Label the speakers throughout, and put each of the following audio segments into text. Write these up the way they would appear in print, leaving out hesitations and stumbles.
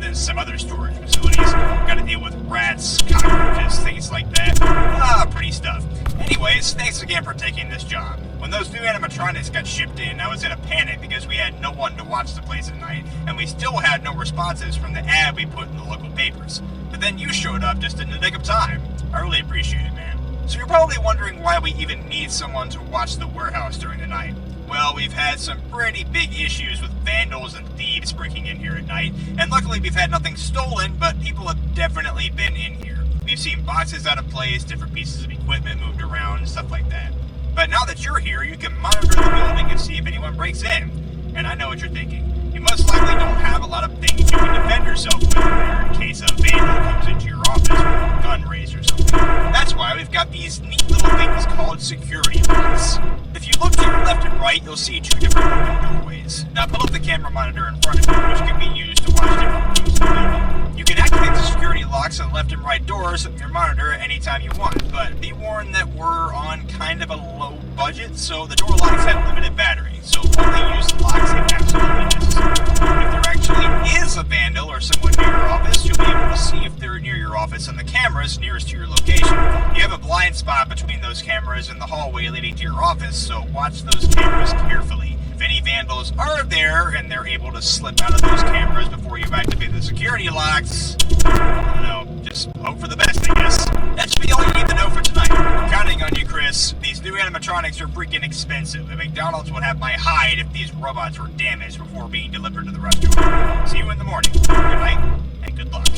Speaker 1: than some other storage facilities. Gotta deal with rats, cockroaches, things like that. Pretty stuff. Anyways, thanks again for taking this job. When those new animatronics got shipped in, I was in a panic because we had no one to watch the place at night, and we still had no responses from the ad we put in the local papers. But then you showed up just in the nick of time. I really appreciate it, man. So you're probably wondering why we even need someone to watch the warehouse during the night. Well, we've had some pretty big issues with vandals and thieves breaking in here at night, and luckily we've had nothing stolen, but people have definitely been in here. We've seen boxes out of place, different pieces of equipment moved around, and stuff like that. But now that you're here, you can monitor the building and see if anyone breaks in. And I know what you're thinking. You most likely don't have a lot of things you can defend yourself with in there in case a vandal comes into your office with a gun raised or something. That's why we've got these neat little things called security locks. If you look to your left and right, you'll see two different open doorways. Now pull up the camera monitor in front of you, which can be used to watch different rooms in the building. You can activate the security locks on the left and right doors of your monitor anytime you want, but be warned that we're on kind of a low budget, so the door locks have limited battery, so only use the locks if absolutely necessary. If there actually is a vandal or someone near your office, you'll be able to see if they're near your office on the cameras nearest to your location. You have a blind spot between those cameras and the hallway leading to your office, so watch those cameras carefully. If any vandals are there and they're able to slip out of those cameras before you activate the security locks, I don't know, just hope for the best, I guess. That should be all you need to know for tonight. We're counting on you, Chris. These new animatronics are freaking expensive, and McDonald's would have my hide if these robots were damaged before being delivered to the restaurant. See you in the morning. Good night, and good luck.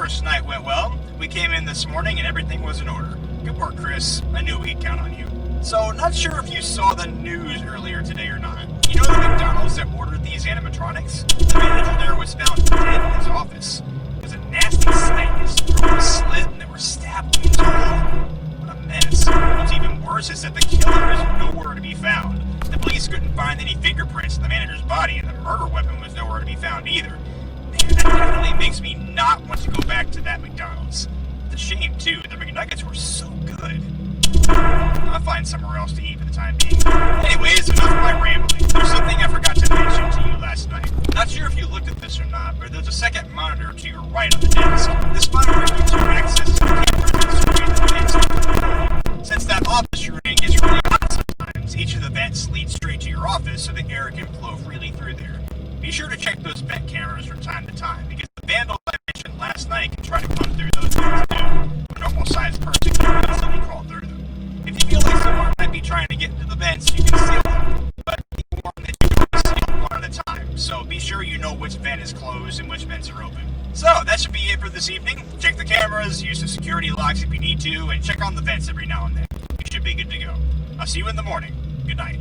Speaker 1: first night went well. We came in this morning and everything was in order. Good work, Chris. I knew we could count on you. So, not sure if you saw the news earlier today or not. You know the McDonald's that ordered these animatronics? The manager there was found dead in his office. It was a nasty sight. His throat was slit and there were stab wounds all over. What a mess. What's even worse is that the killer is nowhere to be found. The police couldn't find any fingerprints in the manager's body, and the murder weapon was nowhere to be found either. Man, that definitely makes me not want to go back to that McDonald's. It's a shame, too. The McNuggets were so good. I'll find somewhere else to eat for the time being. Anyways, enough of my rambling. There's something I forgot to mention to you last night. Not sure if you looked at this or not, but there's a second monitor to your right on the desk. This monitor gives you access to the cameras that survey the vents. Since that office you're in gets really hot sometimes, each of the vents leads straight to your office so the air can flow freely through there. Be sure to check those vent cameras from time to time, because the vandals I mentioned last night can try to come through those vents too. A normal-sized person can easily crawl through them. If you feel like someone might be trying to get into the vents, you can seal them, but be warned that you can seal one at a time, so be sure you know which vent is closed and which vents are open. So, that should be it for this evening. Check the cameras, use the security locks if you need to, and check on the vents every now and then. You should be good to go. I'll see you in the morning. Good night.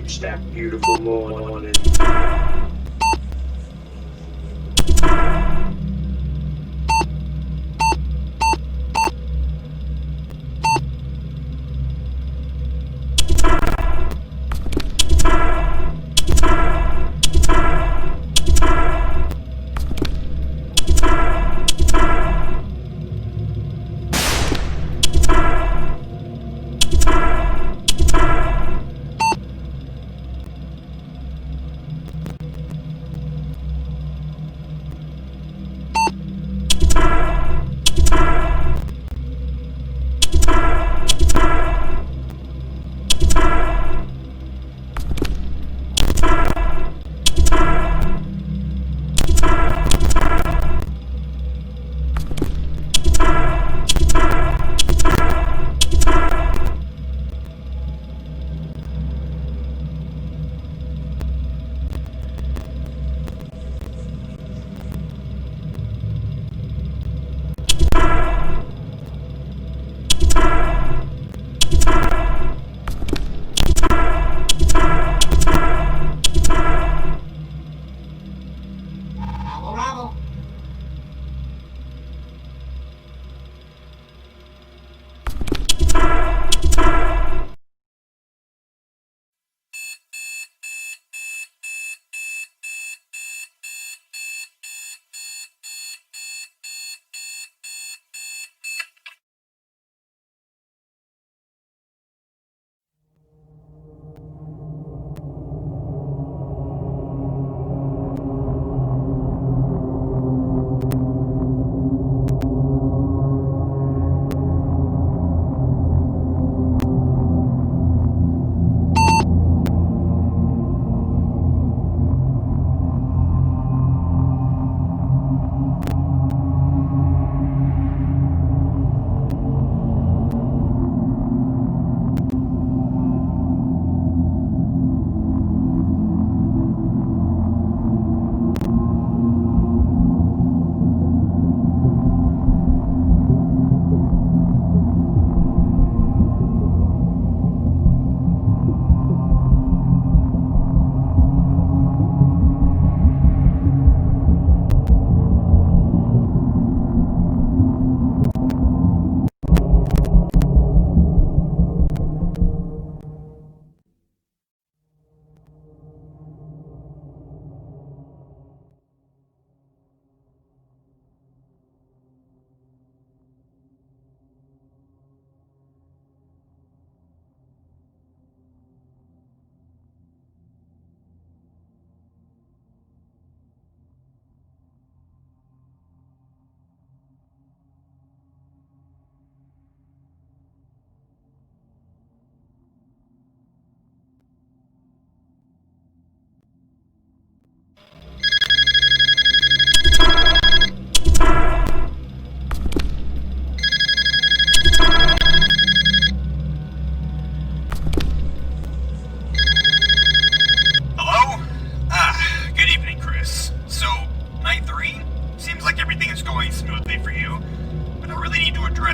Speaker 2: It's that beautiful morning.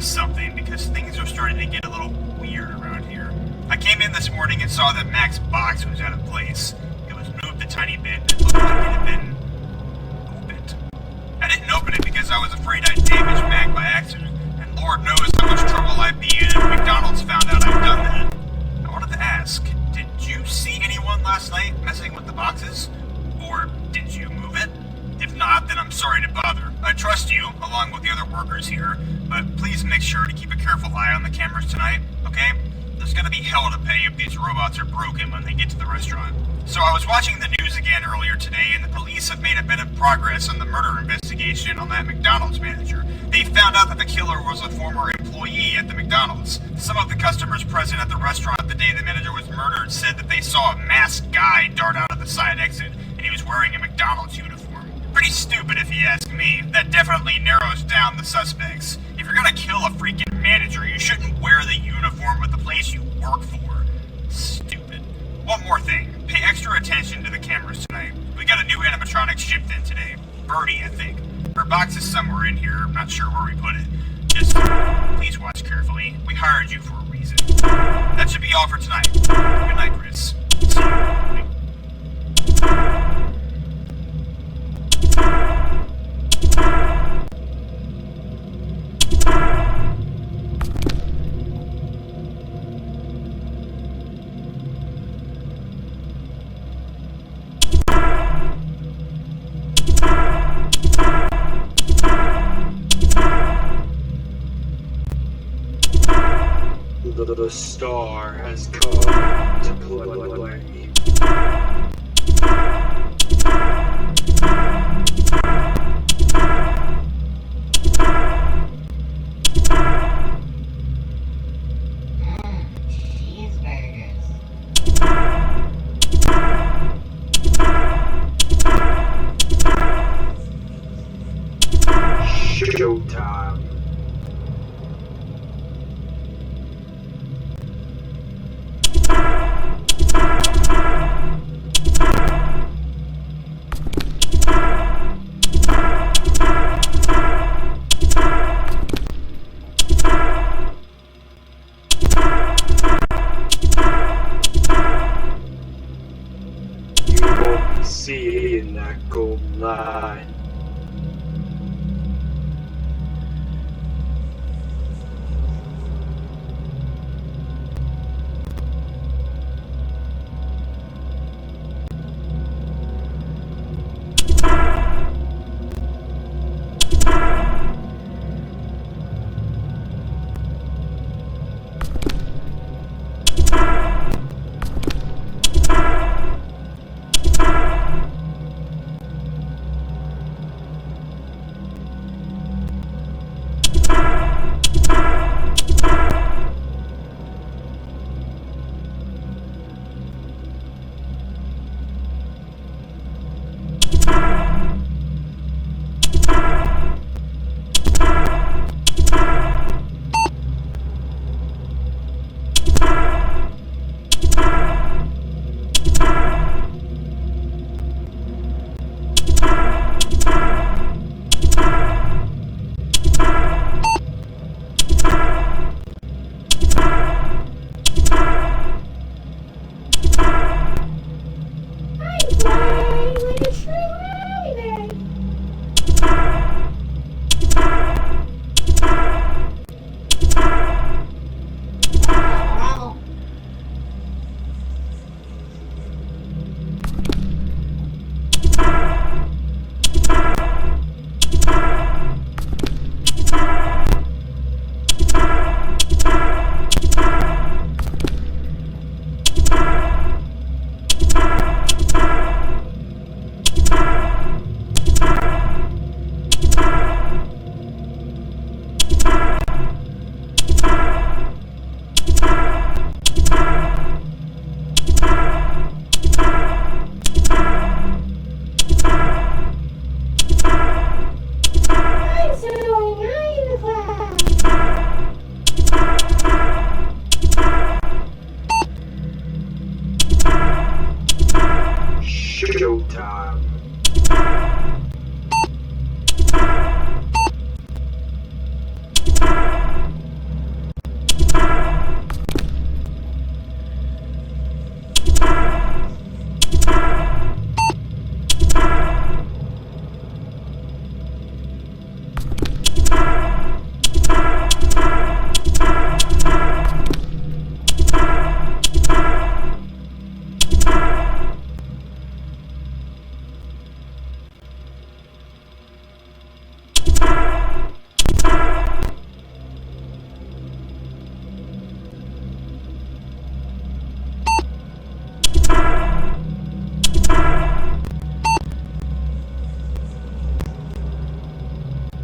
Speaker 1: Something because things are starting to get a little weird around here. I came in this morning and saw that Mac's box was out of place. It was moved a tiny bit and it looked like it had been opened. I didn't open it because I was afraid I'd damage Mac by accident, and Lord knows how much trouble I'd be in if McDonald's found out I'd done that. I wanted to ask, did you see anyone last night messing with the boxes? Or did you move it? If not, then I'm sorry to bother. I trust you, along with the other workers here, but please make sure to keep a careful eye on the cameras tonight, okay? There's gonna be hell to pay if these robots are broken when they get to the restaurant. So I was watching the news again earlier today, and the police have made a bit of progress on the murder investigation on that McDonald's manager. They found out that the killer was a former employee at the McDonald's. Some of the customers present at the restaurant the day the manager was murdered said that they saw a masked guy dart out of the side exit, and he was wearing a McDonald's uniform. Pretty stupid if you ask me. That definitely narrows down the suspects. If you're gonna kill a freaking manager, you shouldn't wear the uniform of the place you work for. Stupid. One more thing. Pay extra attention to the cameras tonight. We got a new animatronic shipped in today. Birdie, I think. Her box is somewhere in here. I'm not sure where we put it. Just please watch carefully. We hired you for a reason. That should be all for tonight. Good night, Chris. See you.
Speaker 2: The star has come to play. Showtime. You won't be seeing that golden line. Showtime.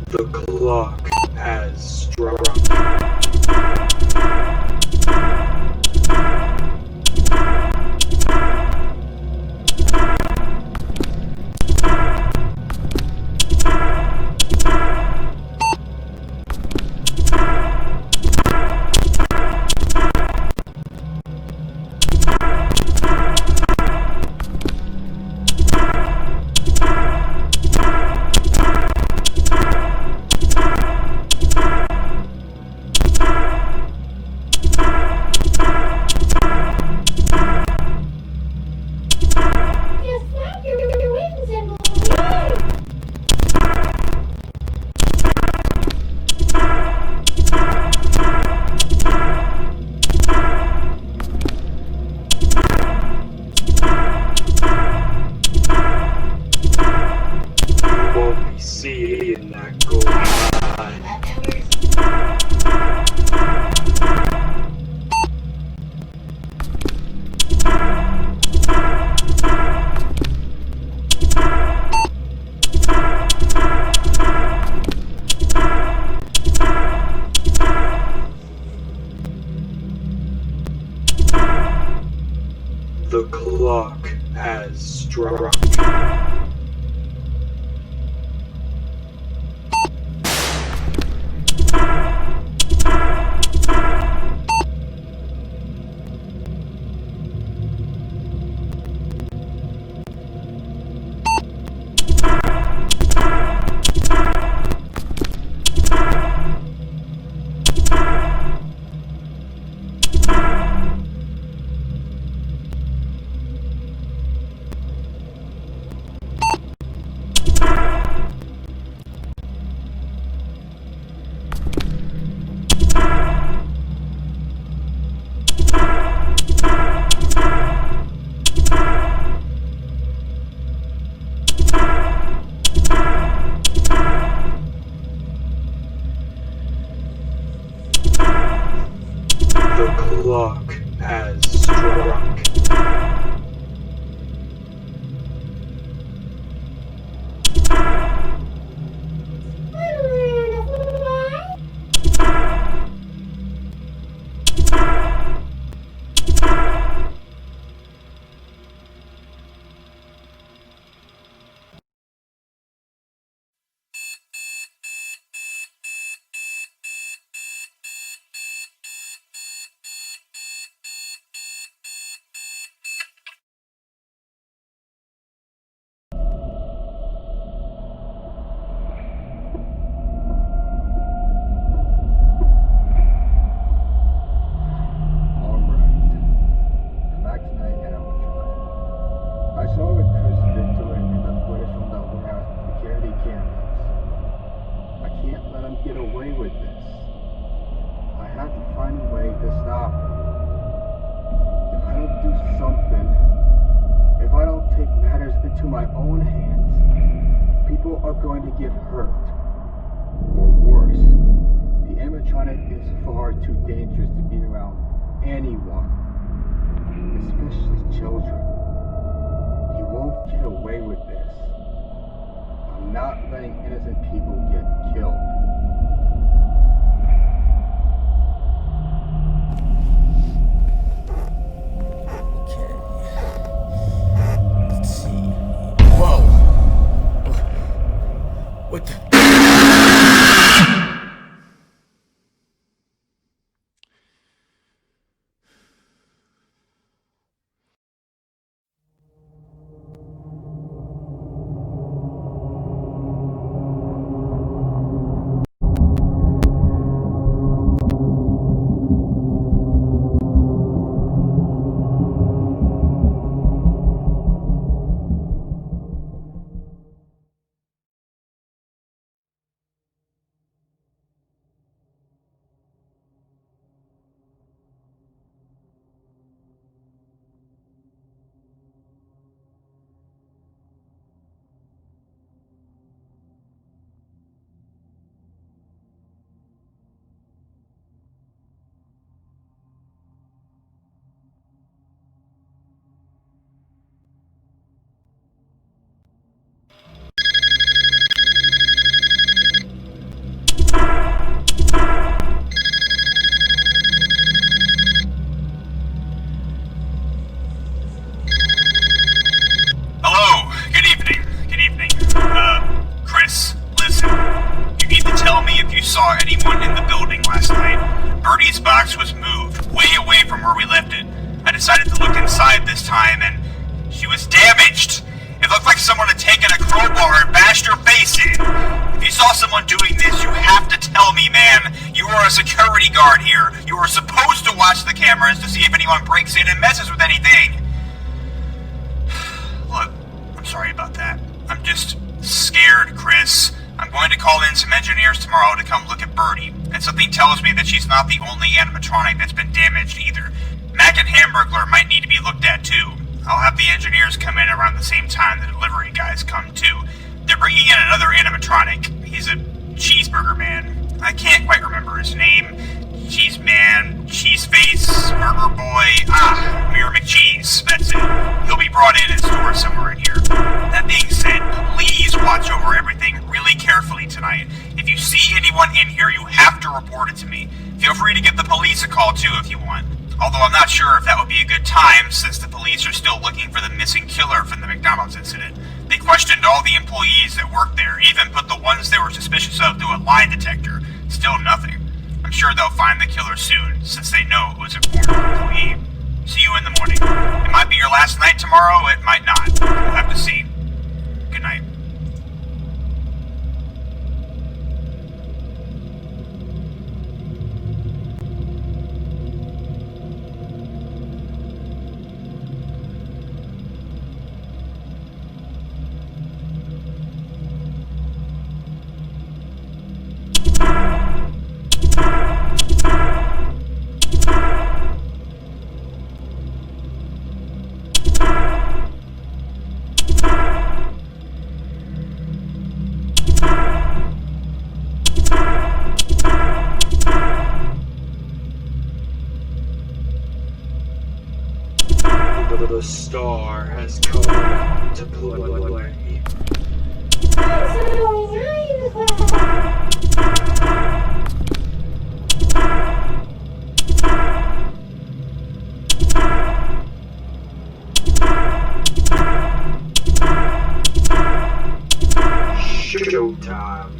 Speaker 2: The clock has struck. clock has struck.
Speaker 3: Get hurt, or worse. The animatronic is far too dangerous to be around anyone, especially children. You won't get away with this. I'm not letting innocent people get killed.
Speaker 4: Okay. Let's see. Whoa! What the?
Speaker 1: Was moved way away from where we left it. I decided to look inside this time, and she was damaged. It looked like someone had taken a crowbar and bashed her face in. If you saw someone doing this, you have to tell me, man. You are a security guard here. You are supposed to watch the cameras to see if anyone breaks in and messes with anything. Look, I'm sorry about that. I'm just scared, Chris. I'm going to call in some engineers tomorrow to come look at Birdie, and something tells me that she's not the only animatronic that's been damaged either. Mac and Hamburglar might need to be looked at too. I'll have the engineers come in around the same time the delivery guys come too. They're bringing in another animatronic. He's a cheeseburger man. I can't quite remember his name. Cheese Man, Cheese Face, Burger Boy, Mirror McCheese, that's it. He'll be brought in and stored somewhere in here. That being said, please watch over everything really carefully tonight. If you see anyone in here, you have to report it to me. Feel free to give the police a call too if you want. Although I'm not sure if that would be a good time, since the police are still looking for the missing killer from the McDonald's incident. They questioned all the employees that worked there, even put the ones they were suspicious of through a lie detector. Still nothing. I'm sure they'll find the killer soon, since they know it was a former employee. See you in the morning. It might be your last night tomorrow, it might not. We'll have to see. Good night.
Speaker 2: The star has come out to play. Showtime.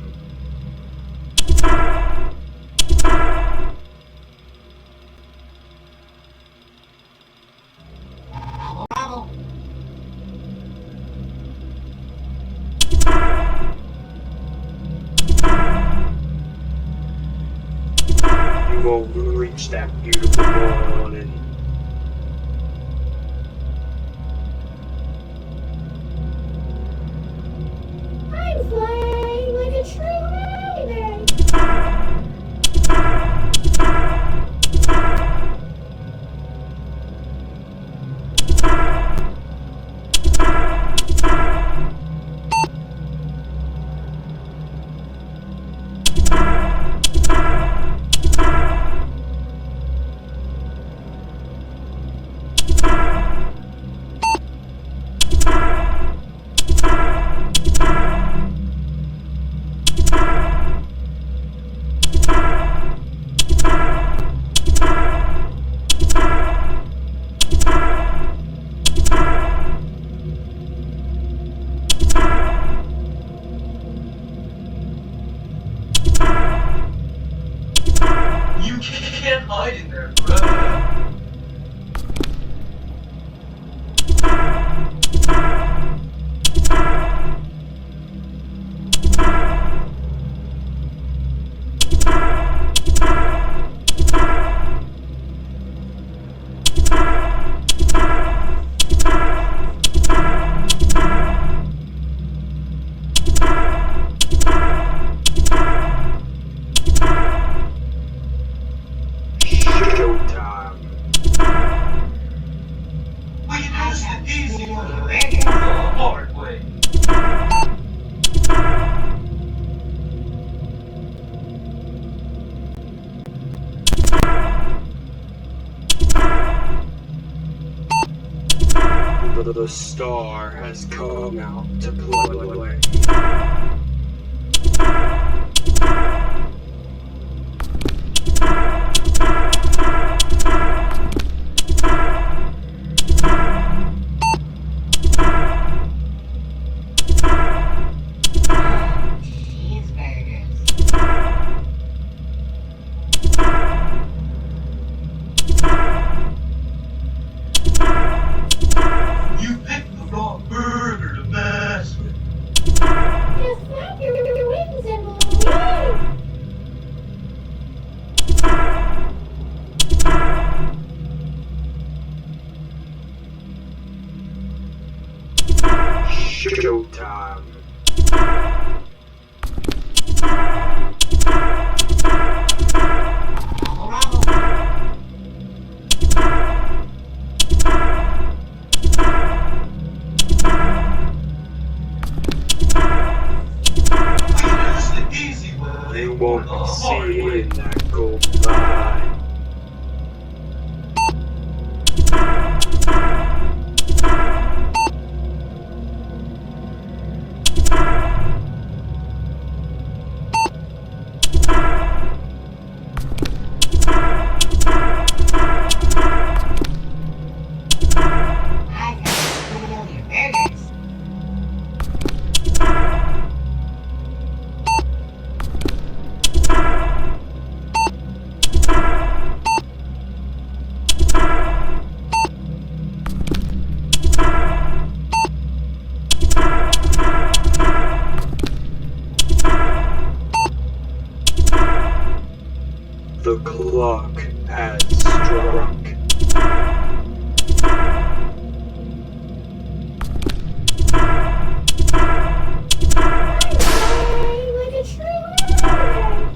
Speaker 2: You won't reach that beautiful morning.
Speaker 5: I'm flying like a true raven.
Speaker 6: You can't hide in there, bruh.
Speaker 2: Showtime.
Speaker 6: We has the easy way and the hard way.
Speaker 2: The star has come out to play.
Speaker 6: You picked the wrong burger to mess with.
Speaker 5: Just flap your wings and leave.
Speaker 2: Showtime.
Speaker 6: We use the easy way.
Speaker 2: You won't
Speaker 6: the
Speaker 2: be
Speaker 6: hard way.
Speaker 2: seeing that golden line. The clock has struck.
Speaker 5: Flying like a true raven.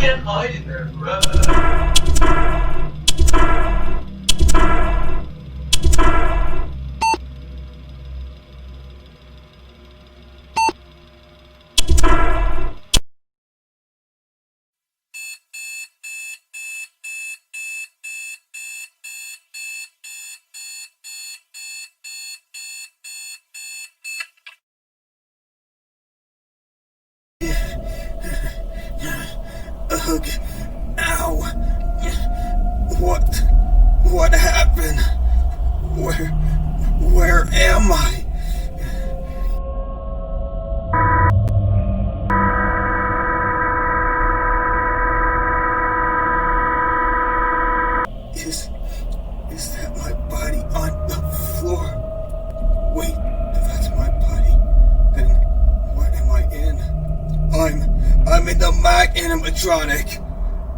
Speaker 6: can't hide in there forever.
Speaker 4: Ugh. Ow. What happened? Where am I? Is that my body on the floor? Wait, if that's my body, then what am I in? I'm in the Mac animatronic.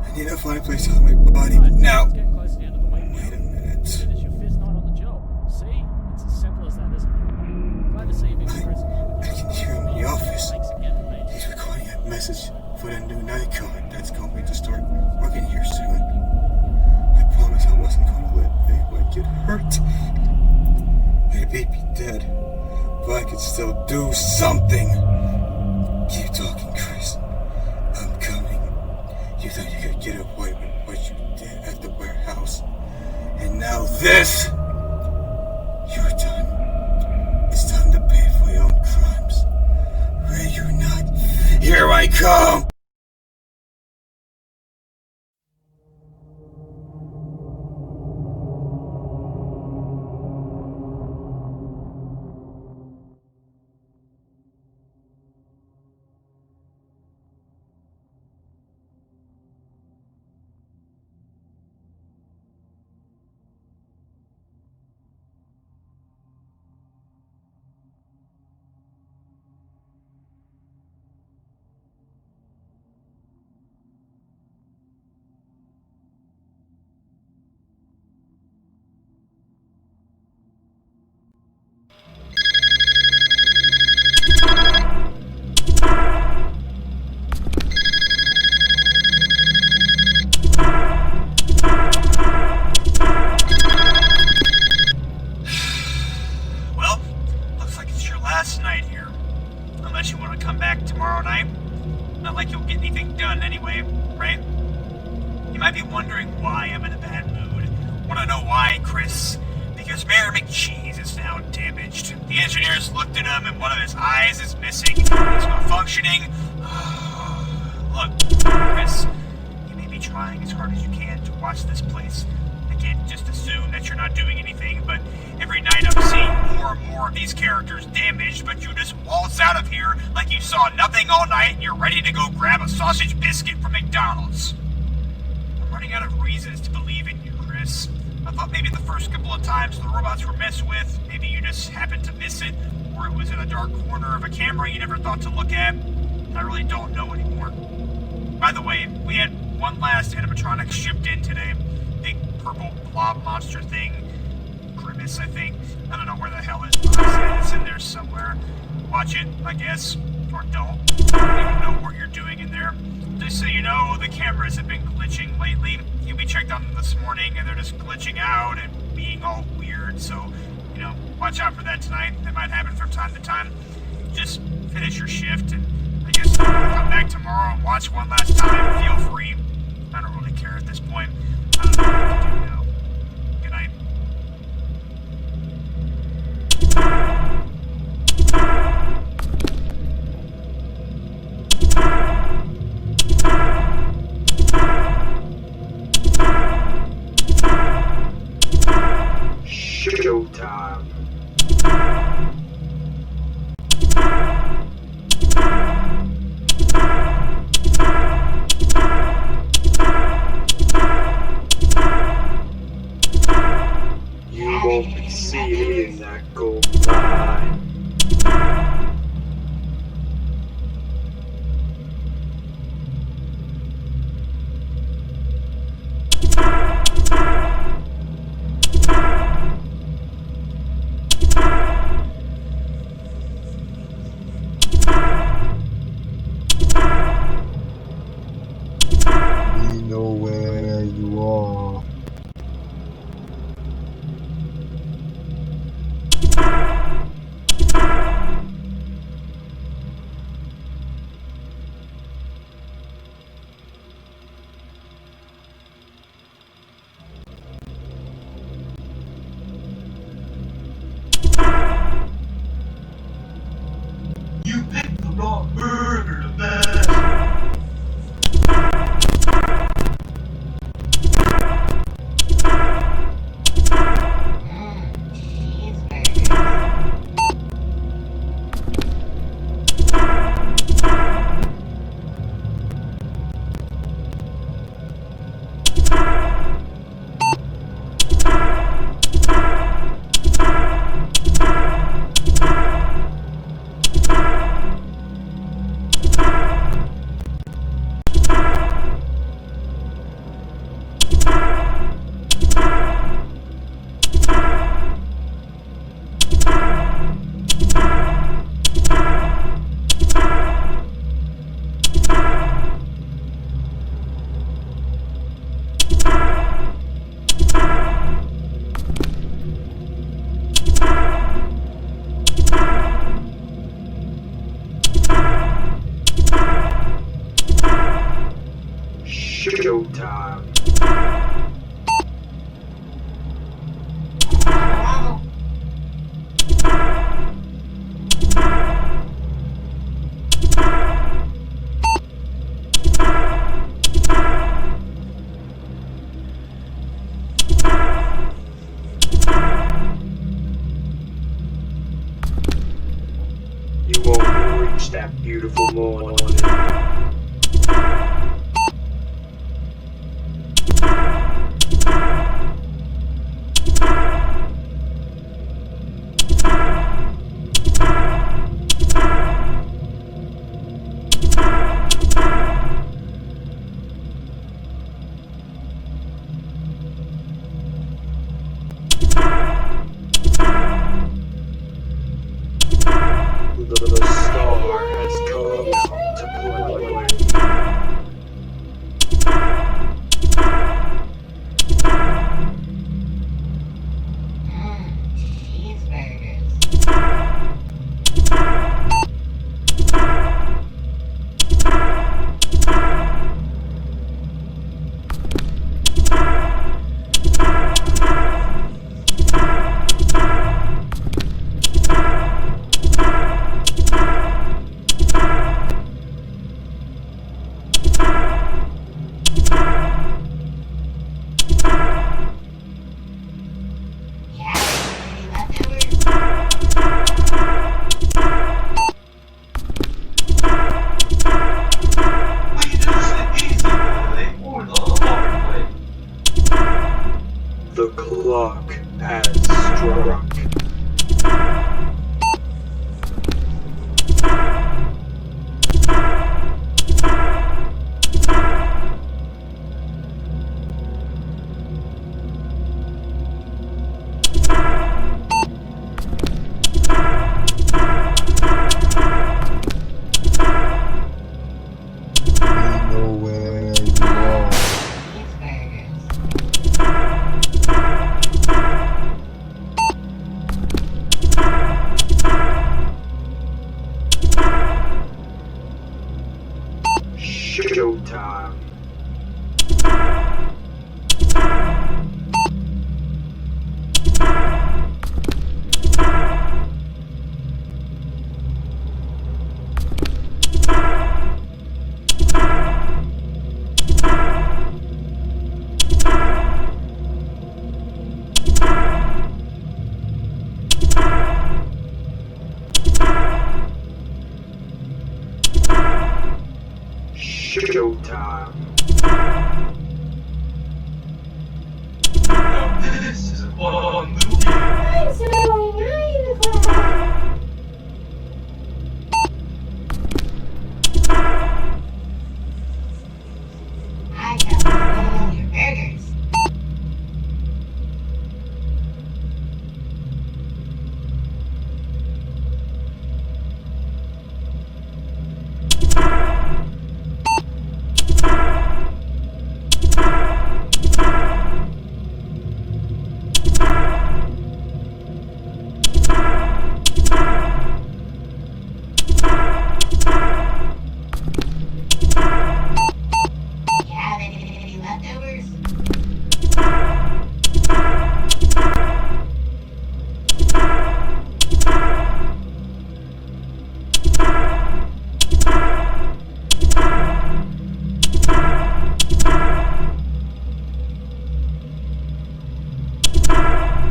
Speaker 4: I need to find a place to hide my body now.
Speaker 7: It's getting close to the end of the week.
Speaker 4: Wait a minute.
Speaker 7: It's your fifth night on the job. See? It's as simple as that, isn't it? Glad to see you being present.
Speaker 4: I can hear him in the office.
Speaker 7: Thanks again, mate.
Speaker 4: He's recording a message for the new night card that's going to start working here soon. I promised I wasn't going to let anyone get hurt. Maybe be dead, but I could still do something. Keep talking, Chris. I'm coming. You thought you could get away with what you did at the warehouse. And now this! You're done. It's time to pay for your own crimes. Ready or not, here I come!
Speaker 1: Unless you want to come back tomorrow night. Not like you'll get anything done anyway, right? You might be wondering why I'm in a bad mood. Want to know why, Chris? Because Mayor McCheese is now damaged. The engineers looked at him and one of his eyes is missing. He's malfunctioning. Look, Chris, you may be trying as hard as you can to watch this place. I can't just assume that you're not doing anything, but every night I'm seeing more and more of these characters damaged, but you just waltz out of here like you saw nothing all night and you're ready to go grab a sausage biscuit from McDonald's. I'm running out of reasons to believe in you, Chris. I thought maybe the first couple of times the robots were messed with, maybe you just happened to miss it, or it was in a dark corner of a camera you never thought to look at. I really don't know anymore. By the way, we had one last animatronic shipped in today. Big purple blob monster thing. Grimace, I think. I don't know where the hell it is. It's in there somewhere. Watch it, I guess. Or don't. I don't even know what you're doing in there. Just so you know, the cameras have been glitching lately. We checked on them this morning and they're just glitching out and being all weird. So, you know, watch out for that tonight. That might happen from time to time. Just finish your shift and I guess if you want to come back tomorrow and watch one last time, feel free. I don't really care at this point. I don't know what to do now. Good night.
Speaker 2: Showtime. You won't be seeing that go by. Showtime. You won't reach that beautiful morning. The star has come out to play. The clock has struck. Showtime. Showtime.
Speaker 6: Now this is a fun little game.
Speaker 5: I'm so annoying, I'm the clown.
Speaker 6: I have all your burgers. You have any leftovers?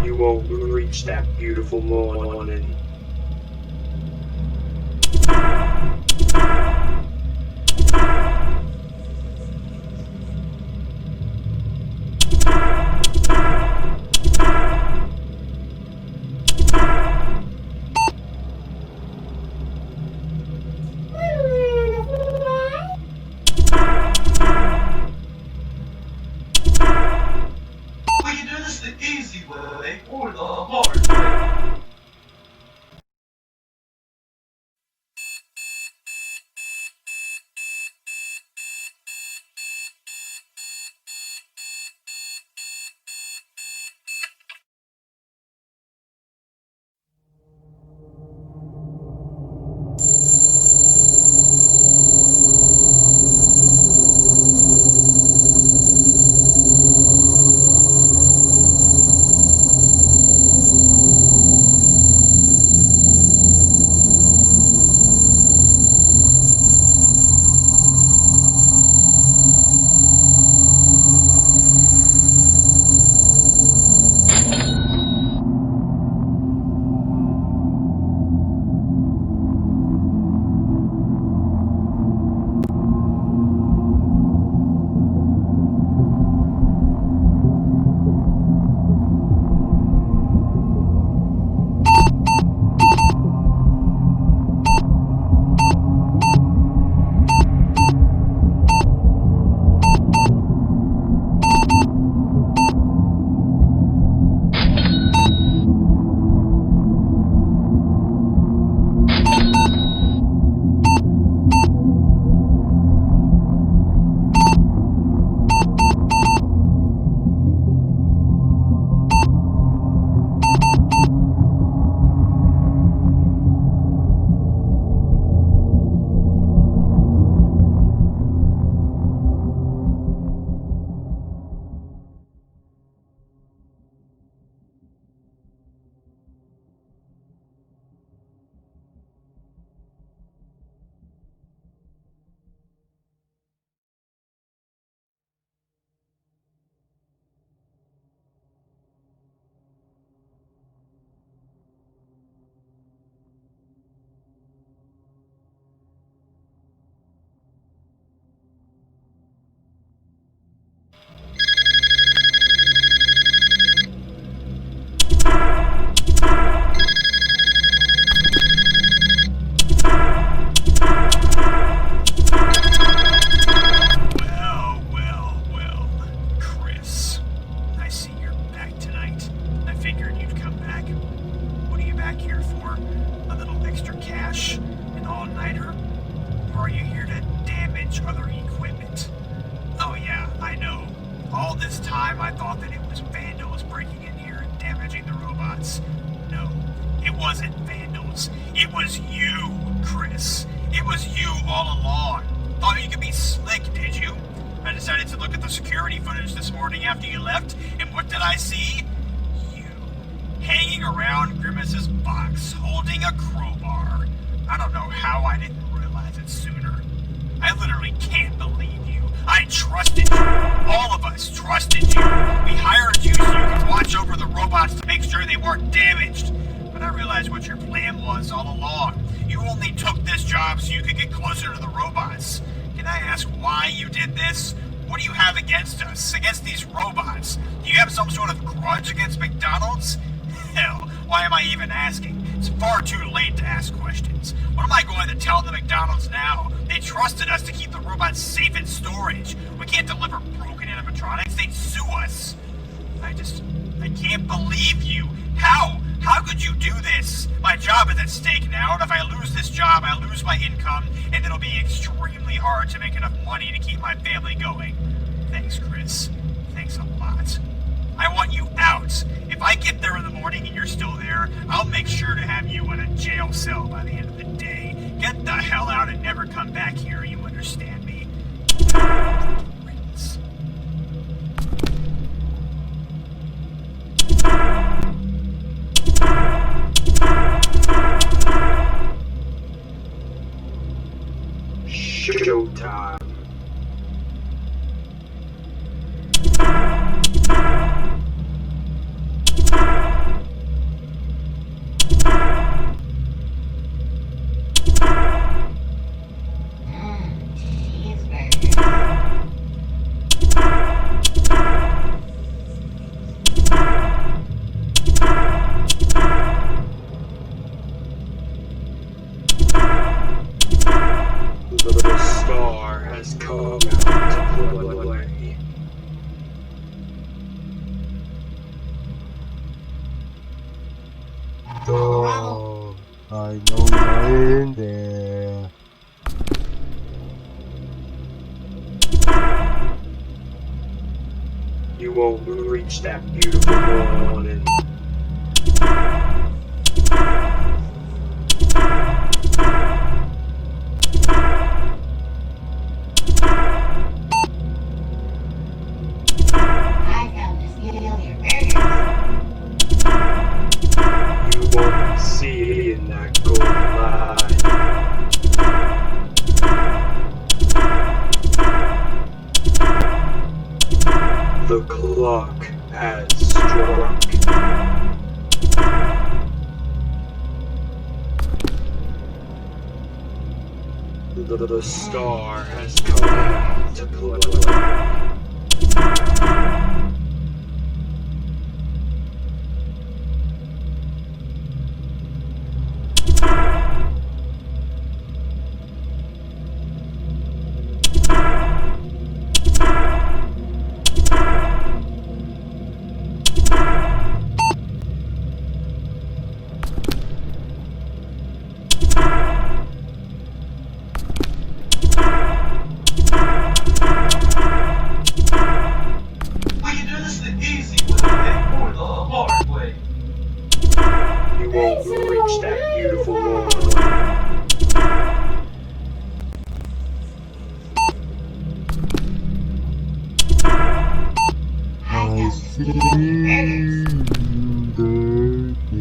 Speaker 2: You won't reach that beautiful morning.
Speaker 6: We can do this the easy way or the hard way.
Speaker 1: time I thought that it was vandals breaking in here and damaging the robots. No, it wasn't vandals. It was you, Chris. It was you all along. Thought you could be slick, did you? I decided to look at the security footage this morning after you left, and what did I see? You. Hanging around Grimace's box, holding a crowbar. I don't know how I didn't realize it sooner. I literally can't believe you. I trusted you. All of us trusted you. We hired you so you could watch over the robots to make sure they weren't damaged. But I realized what your plan was all along. You only took this job so you could get closer to the robots. Can I ask why you did this? What do you have against us? Against these robots? Do you have some sort of grudge against McDonald's? Hell, why am I even asking? It's far too late to ask questions. What am I going to tell the McDonald's now? They trusted us to keep the robots safe in storage. We can't deliver broken animatronics. They'd sue us. I can't believe you. How? How could you do this? My job is at stake now, and if I lose this job, I lose my income, and it'll be extremely hard to make enough money to keep my family going. Thanks, Chris. Thanks a lot. I want you out. If I get there in the morning and you're still there, I'll make sure to have you in a jail cell by the end of the day. Get the hell out and never come back here, you understand me? Rinse.
Speaker 2: Showtime. The star has come out to play.
Speaker 8: So, I know you're in there.
Speaker 2: You won't reach that beautiful morning.
Speaker 6: I found this familiar burgers.
Speaker 2: You won't see in that gold line. The clock has struck. The star has come out to play.
Speaker 6: We can do this the easy way or the hard way.
Speaker 2: You won't reach that beautiful morning.
Speaker 6: I
Speaker 8: I
Speaker 6: found this
Speaker 8: see
Speaker 6: familiar burgers.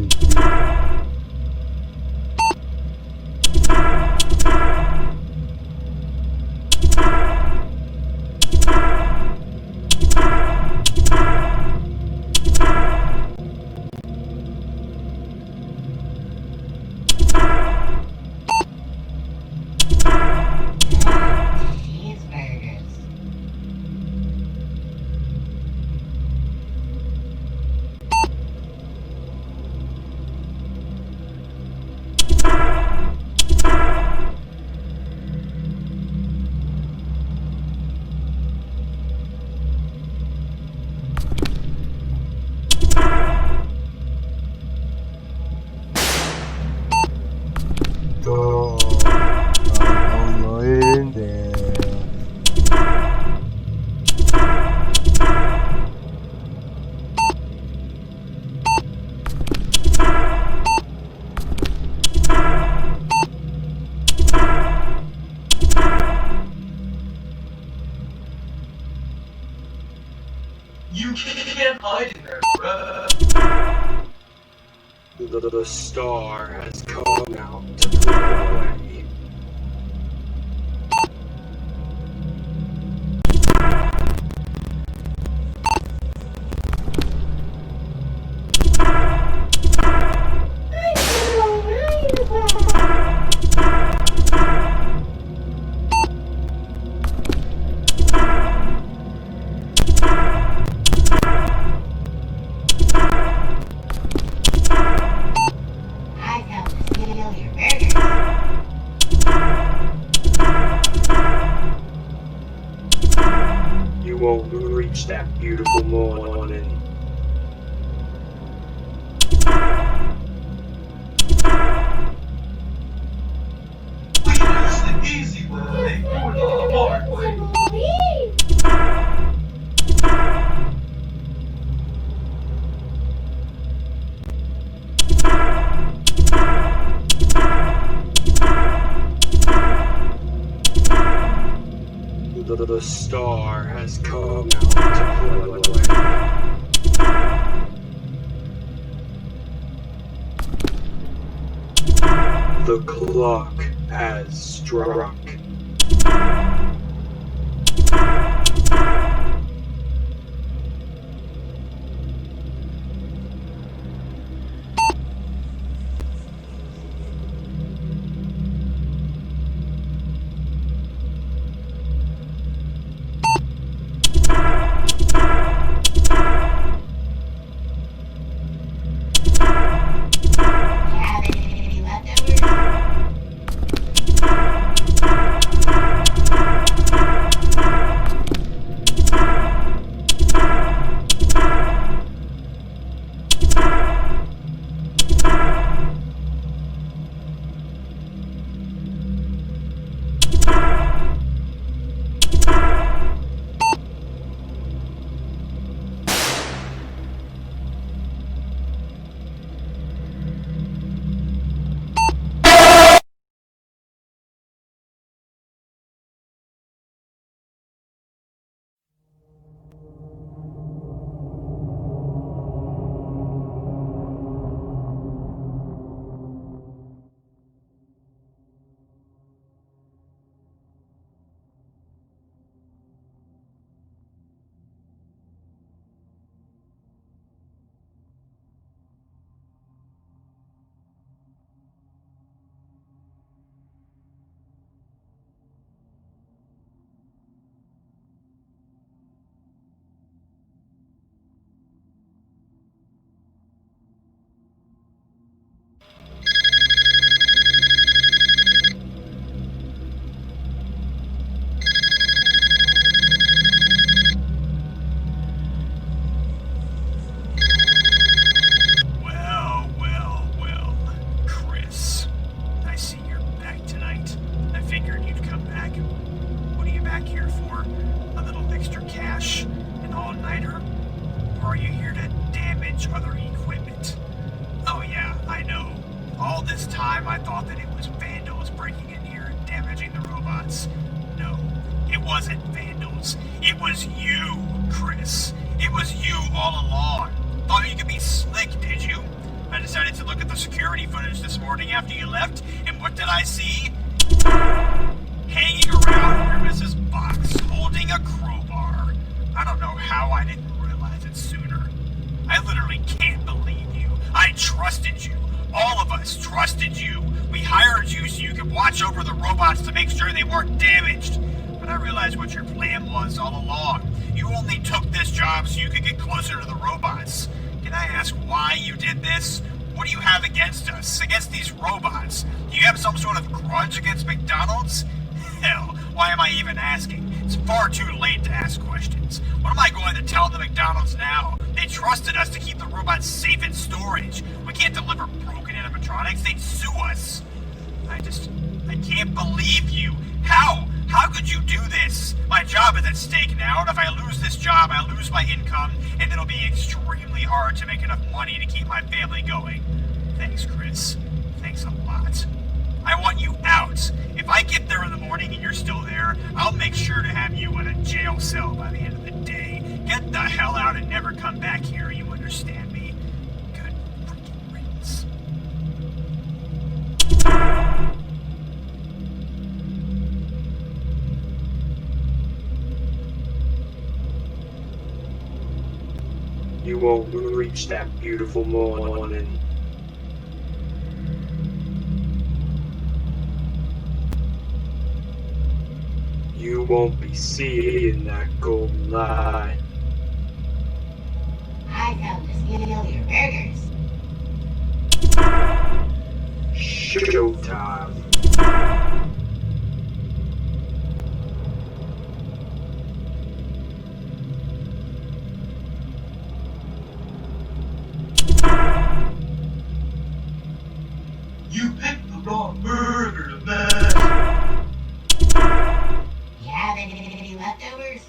Speaker 8: the
Speaker 6: Cheeseburgers. You can't hide in there, bruh.
Speaker 2: The star has come out to blow away. You won't reach that beautiful morning.
Speaker 6: We can do this the easy way or the hard way.
Speaker 2: The star has come out to blow away. The clock has struck.
Speaker 1: All this time, I thought that it was vandals breaking in here and damaging the robots. No, it wasn't vandals. It was you, Chris. It was you all along. Thought you could be slick, did you? I decided to look at the security footage this morning after you left, and what did I see? Hanging around Grimace's box, holding a crowbar. I don't know how I didn't realize it sooner. I literally can't believe you. I trusted you. All of us trusted you. We hired you so you could watch over the robots to make sure they weren't damaged. But I realized what your plan was all along. You only took this job so you could get closer to the robots. Can I ask why you did this? What do you have against us, against these robots? Do you have some sort of grudge against McDonald's? Hell, why am I even asking? It's far too late to ask questions. What am I going to tell the McDonald's now? They trusted us to keep the robots safe in storage. We can't deliver broken animatronics. They'd sue us. I can't believe you. How? How could you do this? My job is at stake now, and if I lose this job, I lose my income, and it'll be extremely hard to make enough money to keep my family going. Thanks, Chris. Thanks a lot. I want you out. If I get there in the morning and you're still there, I'll make sure to have you in a jail cell by the end of the day. Get the hell out and never ever come back here, you understand me? Good freaking riddance.
Speaker 2: You won't reach that beautiful morning. You won't be seeing that golden light.
Speaker 5: I come to steal your burgers.
Speaker 2: Showtime.
Speaker 6: You picked the wrong burger to mash.
Speaker 5: You have any leftovers?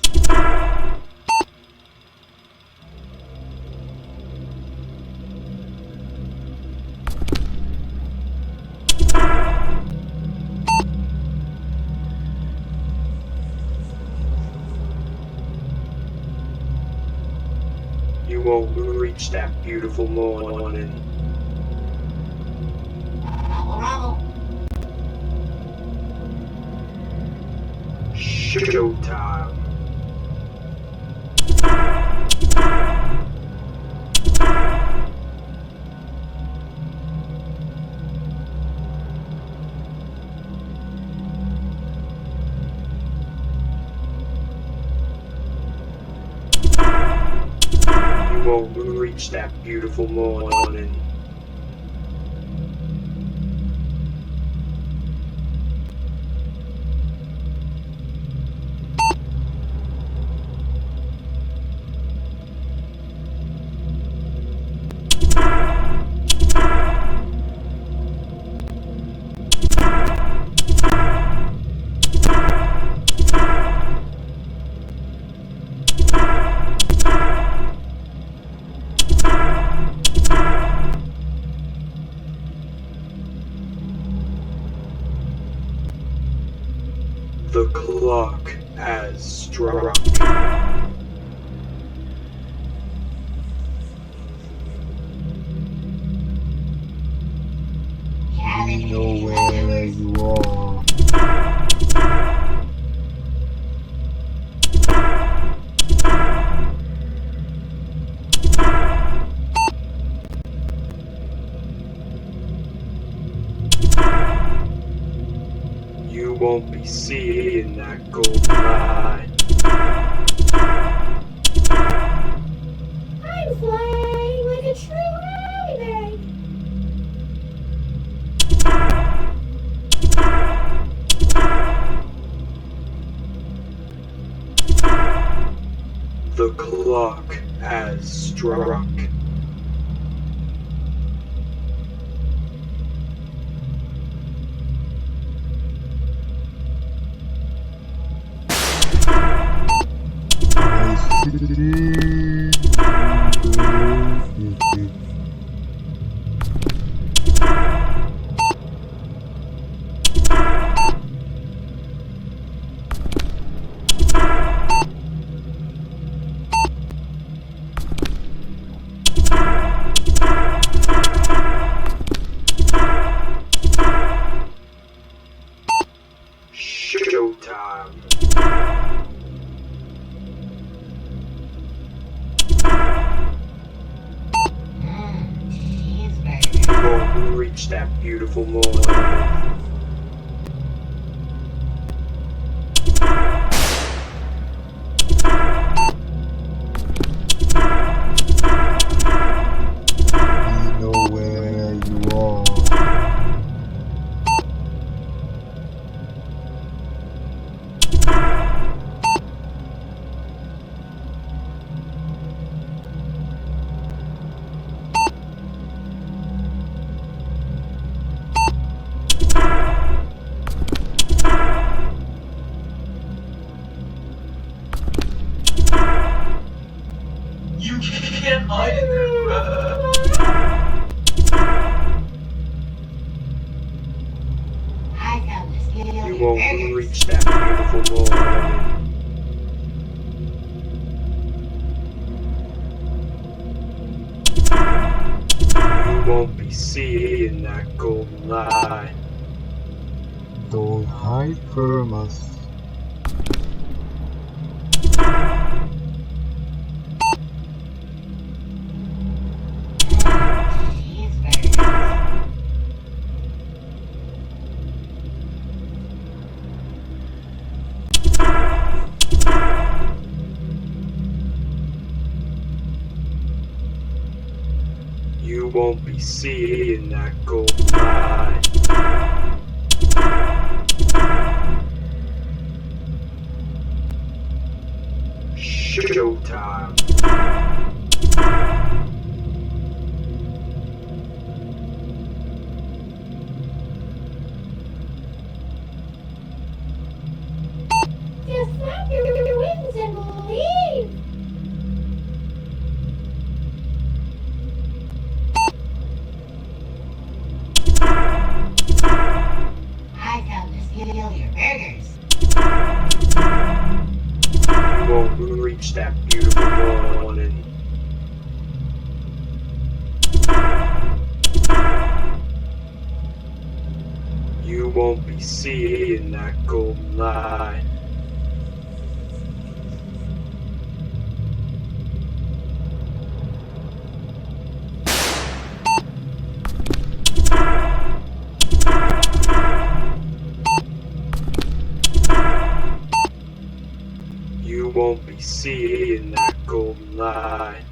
Speaker 2: You won't reach that beautiful morning.
Speaker 5: Rubble, rubble.
Speaker 2: Showtime. You won't reach that beautiful morning. The clock has struck.
Speaker 5: You have
Speaker 8: You
Speaker 5: any
Speaker 8: know where
Speaker 5: leftovers?
Speaker 8: you are.
Speaker 2: You won't be seeing that golden light.
Speaker 5: I'm flying like a true raven.
Speaker 2: The clock has struck.
Speaker 8: I see.
Speaker 2: Showtime.
Speaker 5: Cheeseburger.
Speaker 2: You won't reach that beautiful morning.
Speaker 8: You know where you are.
Speaker 6: You can't hide in there.
Speaker 5: I come to steal
Speaker 2: You
Speaker 5: your
Speaker 2: won't
Speaker 5: burgers.
Speaker 2: reach that beautiful morning. be seeing that golden light.
Speaker 8: Don't hide from us.
Speaker 2: You won't be seeing that golden light. Showtime.
Speaker 5: Just flap your wings and leave!
Speaker 9: I come to steal your burgers.
Speaker 2: You won't reach that beautiful morning. You won't be seeing that golden light. You won't be seeing that golden light.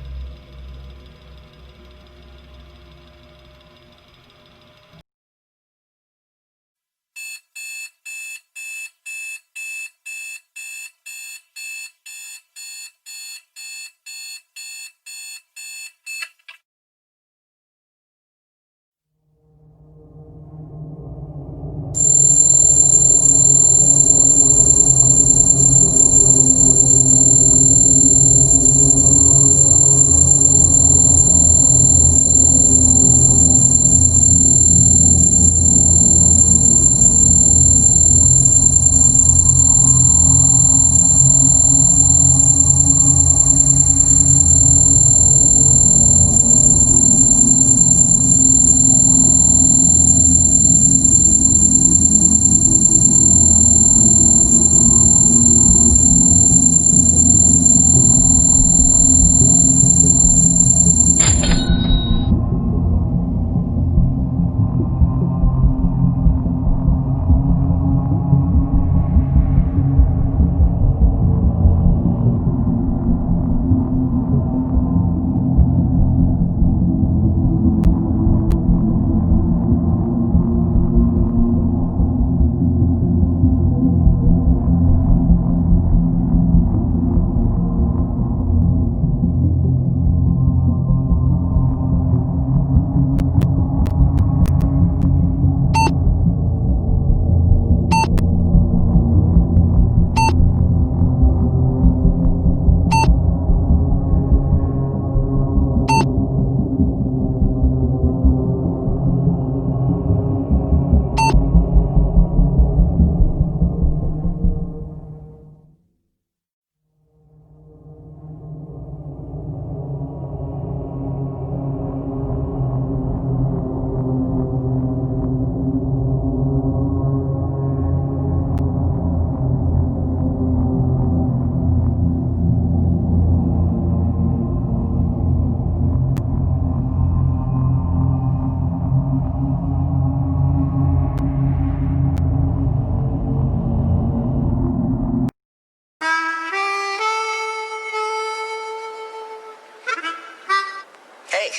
Speaker 10: Hey,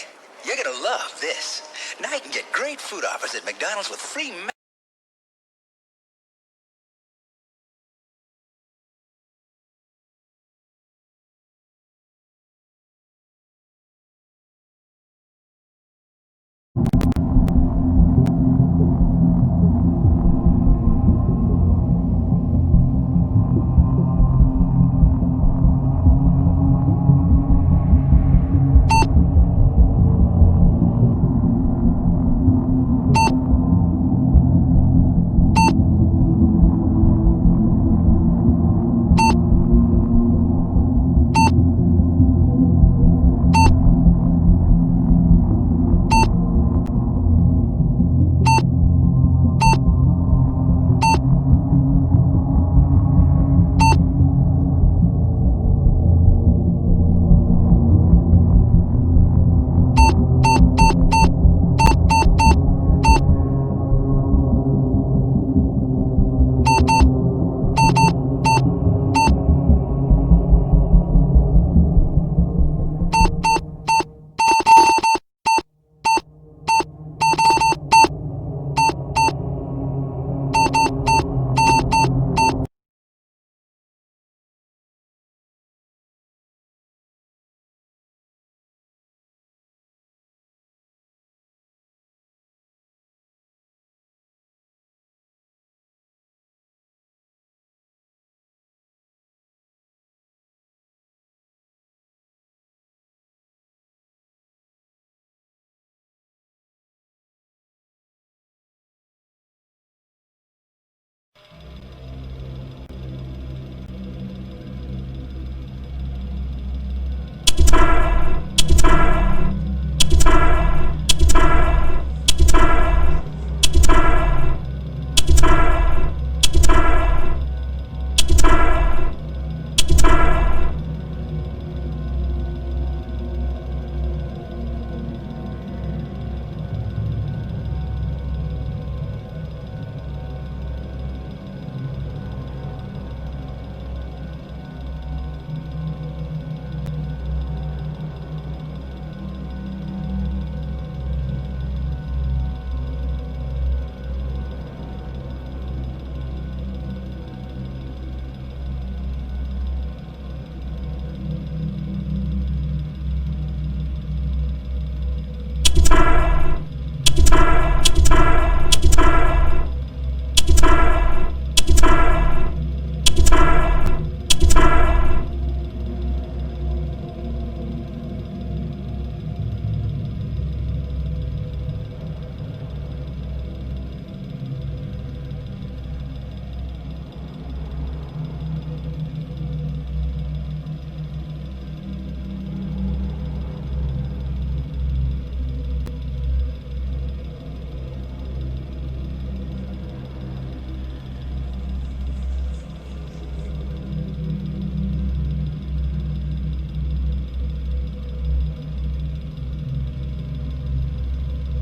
Speaker 10: you're gonna love this. Now you can get great food offers at McDonald's with free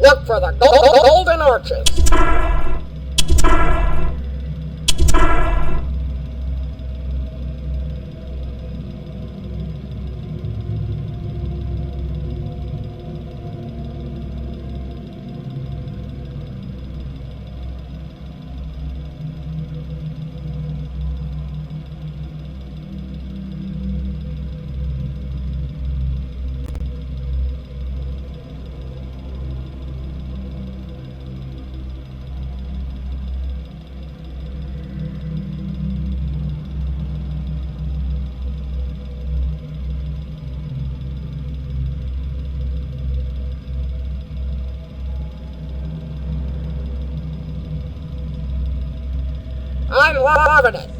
Speaker 11: Look for the golden arches. I'm loving it.